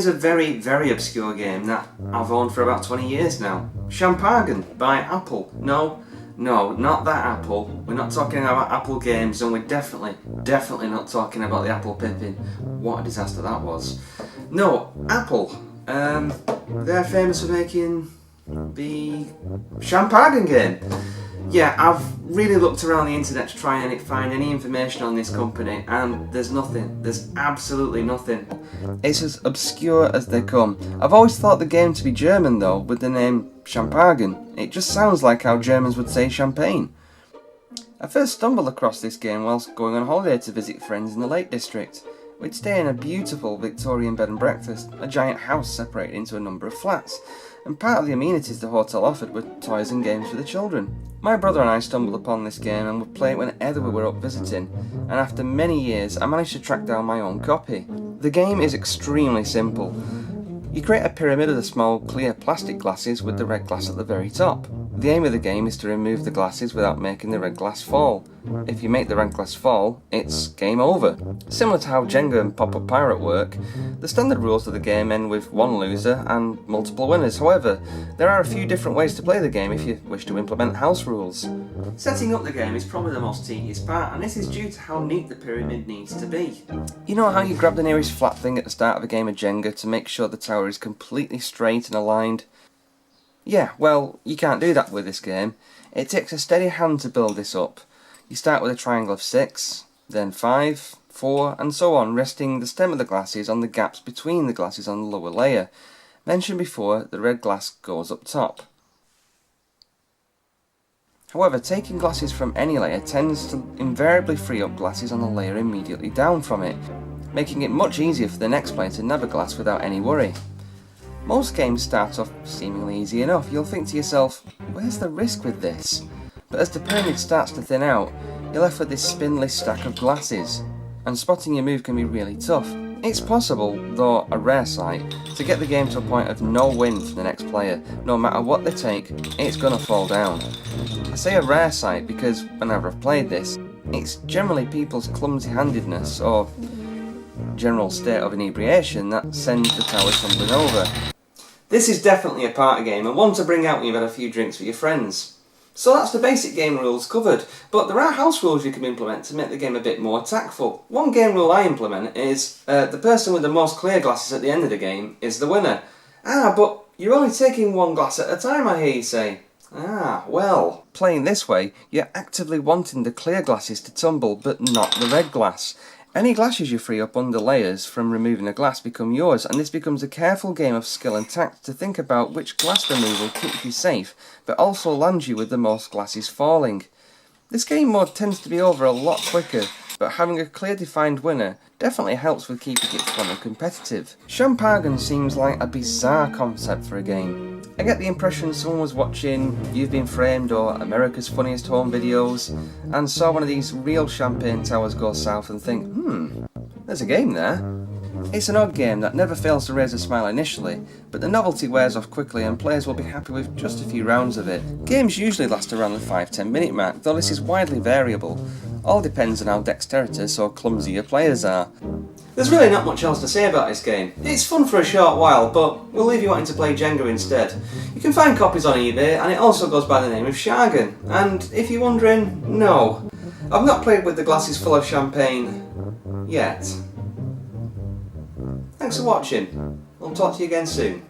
is a very, very obscure game that I've owned for about 20 years now. Champagen by Apple. No, not that Apple. We're not talking about Apple games, and we're definitely not talking about the Apple Pippin. What a disaster that was. No, Apple. They're famous for making the Champagen game. Yeah, I've really looked around the internet to try and find any information on this company, and there's nothing. There's absolutely nothing. It's as obscure as they come. I've always thought the game to be German though, with the name Champagen. It just sounds like how Germans would say champagne. I first stumbled across this game whilst going on holiday to visit friends in the Lake District. We'd stay in a beautiful Victorian bed and breakfast, a giant house separated into a number of flats, and part of the amenities the hotel offered were toys and games for the children. My brother and I stumbled upon this game and would play it whenever we were up visiting, and after many years I managed to track down my own copy. The game is extremely simple. You create a pyramid of the small clear plastic glasses with the red glass at the very top. The aim of the game is to remove the glasses without making the red glass fall. If you make the red glass fall, it's game over. Similar to how Jenga and Pop-Up Pirate work, the standard rules of the game end with one loser and multiple winners. However, there are a few different ways to play the game if you wish to implement house rules. Setting up the game is probably the most tedious part, and this is due to how neat the pyramid needs to be. You know how you grab the nearest flat thing at the start of a game of Jenga to make sure the tower is completely straight and aligned? Yeah, well, you can't do that with this game. It takes a steady hand to build this up. You start with a triangle of 6, then 5, 4, and so on, resting the stem of the glasses on the gaps between the glasses on the lower layer. Mentioned before, the red glass goes up top. However, taking glasses from any layer tends to invariably free up glasses on the layer immediately down from it, making it much easier for the next player to nab a glass without any worry. Most games start off seemingly easy enough. You'll think to yourself, where's the risk with this? But as the pyramid starts to thin out, you're left with this spinless stack of glasses, and spotting your move can be really tough. It's possible, though a rare sight, to get the game to a point of no win for the next player. No matter what they take, it's gonna fall down. I say a rare sight because whenever I've played this, it's generally people's clumsy-handedness or general state of inebriation that sends the tower tumbling over. This is definitely a party game, and one to bring out when you've had a few drinks with your friends. So that's the basic game rules covered, but there are house rules you can implement to make the game a bit more tactful. One game rule I implement is the person with the most clear glasses at the end of the game is the winner. But you're only taking one glass at a time, I hear you say. Well. Playing this way, you're actively wanting the clear glasses to tumble, but not the red glass. Any glasses you free up under layers from removing a glass become yours, and this becomes a careful game of skill and tact to think about which glass removal keeps you safe, but also lands you with the most glasses falling. This game mode tends to be over a lot quicker, but having a clear defined winner definitely helps with keeping it fun and competitive. Champagen seems like a bizarre concept for a game. I get the impression someone was watching You've Been Framed or America's Funniest Home Videos and saw one of these real champagne towers go south and think, there's a game there. It's an odd game that never fails to raise a smile initially, but the novelty wears off quickly and players will be happy with just a few rounds of it. Games usually last around the 5-10 minute mark, though this is widely variable. All depends on how dexterous or clumsy your players are. There's really not much else to say about this game. It's fun for a short while, but we'll leave you wanting to play Jenga instead. You can find copies on eBay, and it also goes by the name of Champagen. And if you're wondering, no, I've not played with the glasses full of champagne yet. Thanks for watching. I'll talk to you again soon.